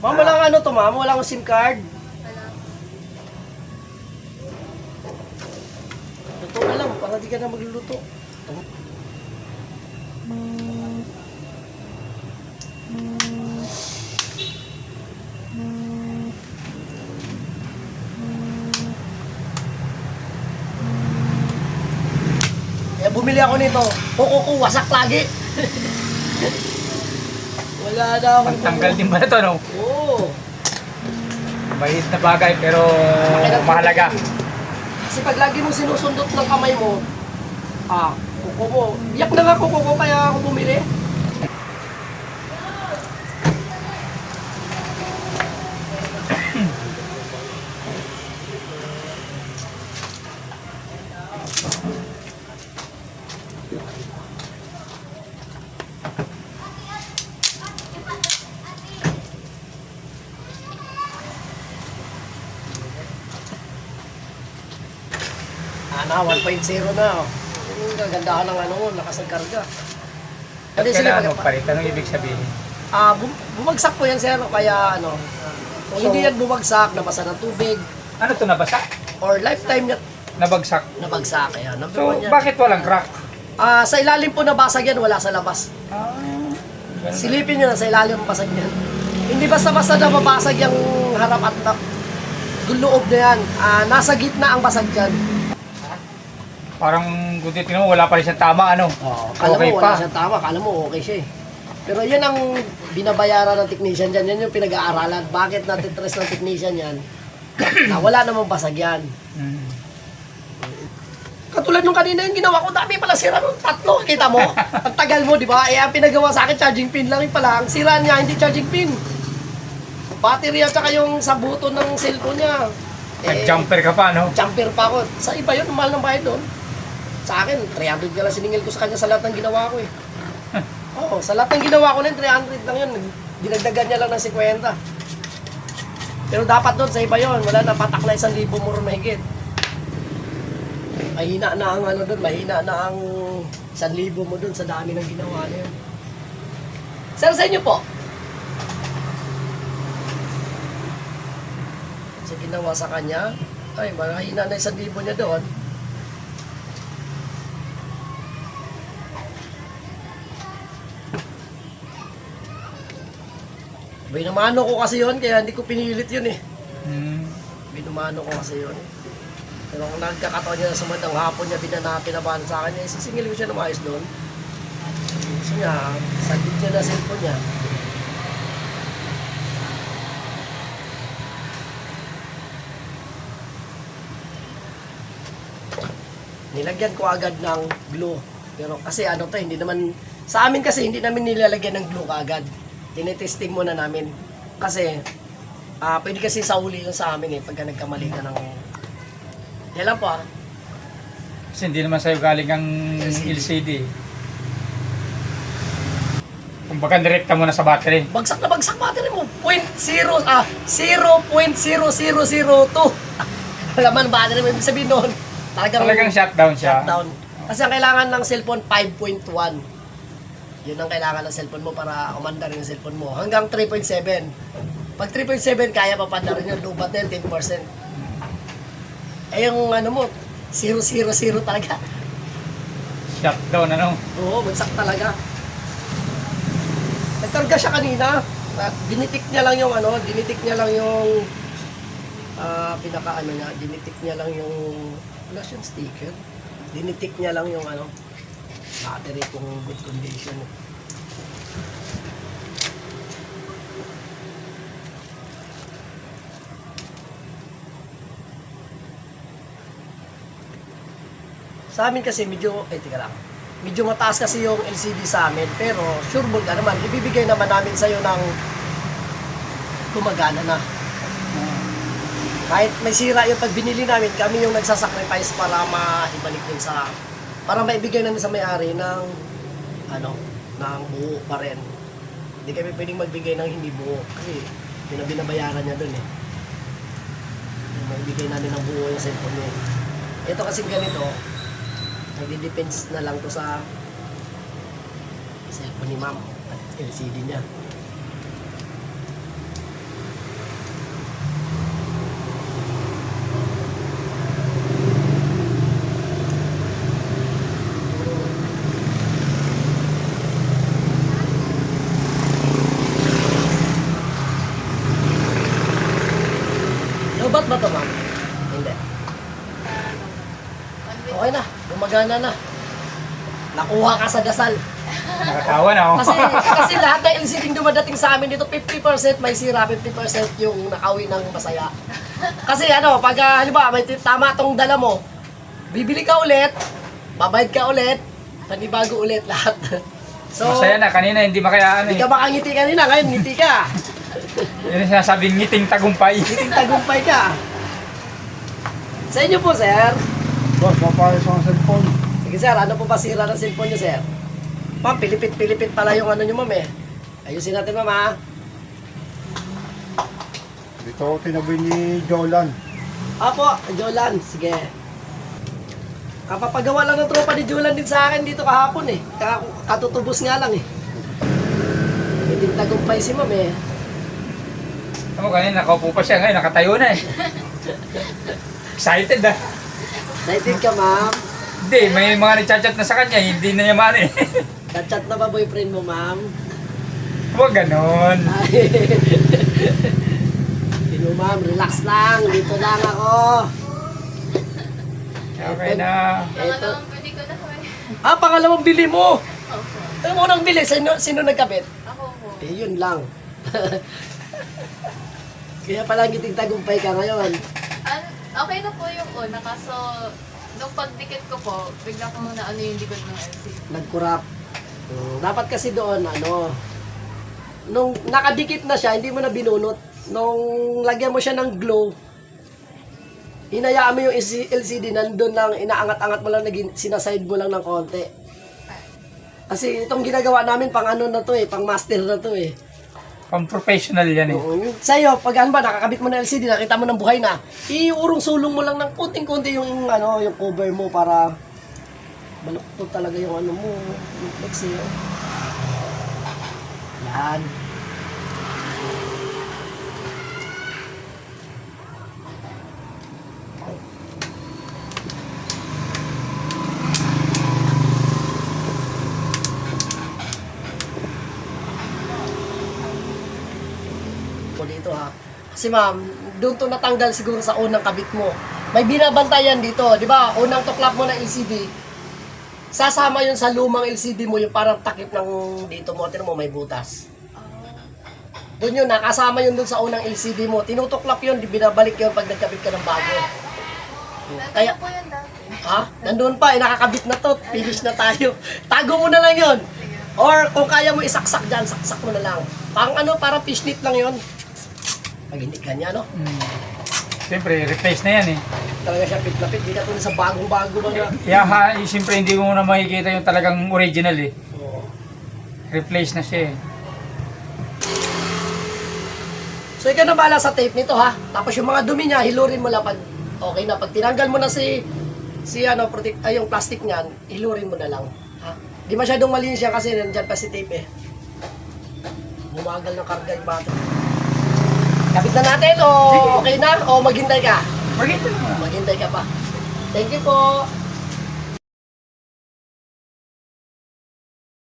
Ma'am, walang ano to ma'am? Walang SIM card? Wala. Luto na lang, para di ka na magluluto. Kaya bumili ako nito. Kuko, wasak lagi. Wala na akong Pagtanggal din ba ito, no? Oo. Mahit na bagay, pero mahalaga. Kasi pag lagi mong sinusundot ng kamay mo, kuko mo. Iyak na nga kuko ko, kaya ako bumili. Na, 1.0 na. Yung gagandahan ng ano, lakas ng karga. Hindi, sige, Kailangan magpalit. Anong ibig sabihin? Bumagsak po yan, sir. Kaya ano, kung hindi yan bumagsak, nabasa ng tubig, Ano to, nabasa? or lifetime niya Nabagsak. nabagsak. Kaya, number So, one yan. bakit walang crack? Sa ilalim po nabasag yan, wala sa labas. Silipin nyo na, sa ilalim basag yan. Hindi basta-basta na mabasag yung harap at loob na yan. Nasa gitna ang basag yan. Parang kung titignan mo, wala pa rin siyang tama, ano? Kala Okay mo pa. wala siyang tama, kala mo okay siya eh. Pero yan ang binabayaran ng technician dyan, yan yung pinag-aaralan. Bakit natitres ng technician yan? Na wala namang basag yan. Mm. Katulad nung kanina yung ginawa ko, dami pala sira nung tatlo. Kita mo? Ang tagal mo, di ba? Ang pinagawa sa akin, charging pin lang yung pala. Ang sira niya, hindi charging pin. Battery at saka yung sa buto ng cellphone niya. Nag-jumper ka pa, no? Jumper pa ako. Sa iba yun, mahal ng bayad doon. Sa akin, 300 ka lang siningil ko sa kanya sa lahat ng ginawa ko eh. Oo, sa lahat ng ginawa ko na yun, 300 lang yun. Dinagdagan niya lang ng 50. Pero dapat doon, sa iba yun. Wala na, patak na 1,000 mo rin mahigit. Mahina na ang ano doon, mahina na ang 1,000 mo doon sa dami ng ginawa na yun. Sir, sa inyo po? Sa ginawa sa kanya, ay, mahina na 1,000 niya doon. Binumano ko kasi yun, kaya hindi ko pinilit yun eh. Mm. Binumano ko kasi yun. Pero kung nagkakataon niya sa madang hapon niya, pinabahan sa akin niya, sisingil ko siya na maayos doon. Gusto niya, saglit niya na cellphone niya. Nilagyan ko agad ng glue. Pero kasi ano to, hindi naman, sa amin kasi hindi namin nilalagyan ng glue agad. Tinetesting muna namin. Kasi, pwede kasi sauli yun sa amin eh, pagka nagkamali ka ng... Yan lang po Kasi hindi naman sa'yo galing ang LCD. LCD. Kumbaga, direkta mo na sa battery. Bagsak na bagsak battery mo. 0.0002. Wala man battery mo. Ibig sabihin noon, Talagang shutdown siya. shutdown. Kasi ang kailangan ng cellphone, 5.1. Yun ang kailangan ng cellphone mo para umandar yung cellphone mo. Hanggang 3.7. Pag 3.7, kaya papandarin yun. Lubat na yun, 10%. Eh yung ano mo, 000 talaga. Shutdown, ano? Oo, bagsak talaga. Nagkarga siya kanina. Dinitik niya lang yung ano, dinitik niya lang yung pinaka ano niya, dinitik niya lang yung wala siyang sticker. Dinitik niya lang yung ano, battery kung good condition. Sa amin kasi medyo, tika lang. Medyo mataas kasi yung LCD sa amin, pero sure ka naman, ibibigay naman namin sa'yo ng gumagana na. Kahit may sira yung pag binili namin, kami yung nagsasacrifice para maibalik yun sa, para maibigay namin sa may-ari ng, ano, ng buo pa rin. Hindi kami pwedeng magbigay ng hindi buo, kasi binabayaran niya dun eh. Magbigay namin ng buo yung cellphone niya. Ito kasi ganito, nagdi-depends na lang to sa cellphone ni ma'am at LCD niya. gumagana na. Nakuha ka sa dasal. Nakatawa na ako. Kasi lahat ng LCD dumadating sa amin dito, 50% may sira, 50% yung nakauwi ng masaya. Kasi ano, pag halimbawa may tama tong dala mo, bibili ka ulit, babayad ka ulit, panibago ulit lahat. So, Masaya na, kanina hindi makayaan hindi eh. ka makangiti kanina, ngayon ngiti ka. Yun ang sinasabing ngiting tagumpay. Ngiting tagumpay ka. Sa inyo po, sir. Boss, papayos ang cellphone. Sige sir, ano po ba sira ng cellphone nyo, sir? Ma'am, pilipit-pilipit pala yung ano nyo, ma'am eh. Ayusin natin, ma'am ha. Dito ako tinabi ni Jolan. Apo, Jolan, sige. Kapapagawa lang ng tropa ni Jolan din sa akin dito kahapon eh. Katutubos nga lang eh. Hindi tagumpay si ma'am eh. Ano kanina, nakaupo pa siya ngayon, nakatayo na eh. Excited ah. Excited ka, ma'am. Hindi, may mga nagchat-chat na sa kanya, hindi na niya man eh. Chat-chat na ba boyfriend mo, ma'am? Huwag ganon. Ay. Hindi ma'am, relax lang. Dito lang ako. Okay na. Eto. Pangalawang bili ko na ko eh. Pangalawang bili mo. Opo. Ano mo nang bili? Sino nagkabit? Ako po. Eh, yun lang. Kaya pala ngiting tagumpay ka ngayon. Okay na po yung una, kaso nung pagdikit ko po, bigla ko muna ano yung likod ng LCD. Nagkurap. Dapat kasi doon, nung nakadikit na siya, hindi mo na binunot. Nung lagyan mo siya ng glow, hinayaan mo yung LCD, nandun lang, inaangat-angat mo lang, sinaside mo lang ng konti. Kasi itong ginagawa namin, pang ano na to eh, pang master na to eh. Pang professional yan eh. Sa'yo, pag ano ba, nakakabit mo na LCD, nakita mo ng buhay na, iurong sulong mo lang ng konting-konti yung, yung cover mo para baluktot talaga yung ano mo, yung flex eh. Yan. Po dito ha. Kasi ma'am, doon to natanggal siguro sa unang kabit mo. May binabantayan dito, di ba? Unang tuklap mo na LCD, sasama yun sa lumang LCD mo, yung parang takip ng dito mo, tinan mo may butas. Doon yun, nakasama yun doon sa unang LCD mo. Tinutuklap yun, binabalik yun pag nagkabit ka ng bago. Kaya, Nandun po yan dati. ha? Nandun pa, nakakabit na to, finish na tayo. Tago mo na lang yun. Or kung kaya mo isaksak dyan, saksak mo na lang. Parang fishnet lang yun. Pag hindi kanya, no? Siyempre, replace na yan eh. Talaga siya pit-lapit, hindi ka tulad sa bagong-bago mga. Kaya siyempre hindi mo na makikita yung talagang original eh. Oo. Replace na siya eh. So ikaw na bahala sa tape nito ha. Tapos yung mga dumi niya, hilurin mo lang pag okay na. Pag tinanggal mo na yung plastic niyan, hilurin mo na lang. Ha? Di masyadong malinis yan kasi nandyan pa si tape eh. Bumagal ng karga yung battery. Kapit na natin o okay na o maghintay ka? Maganda naman. Maghintay ka pa. Thank you po.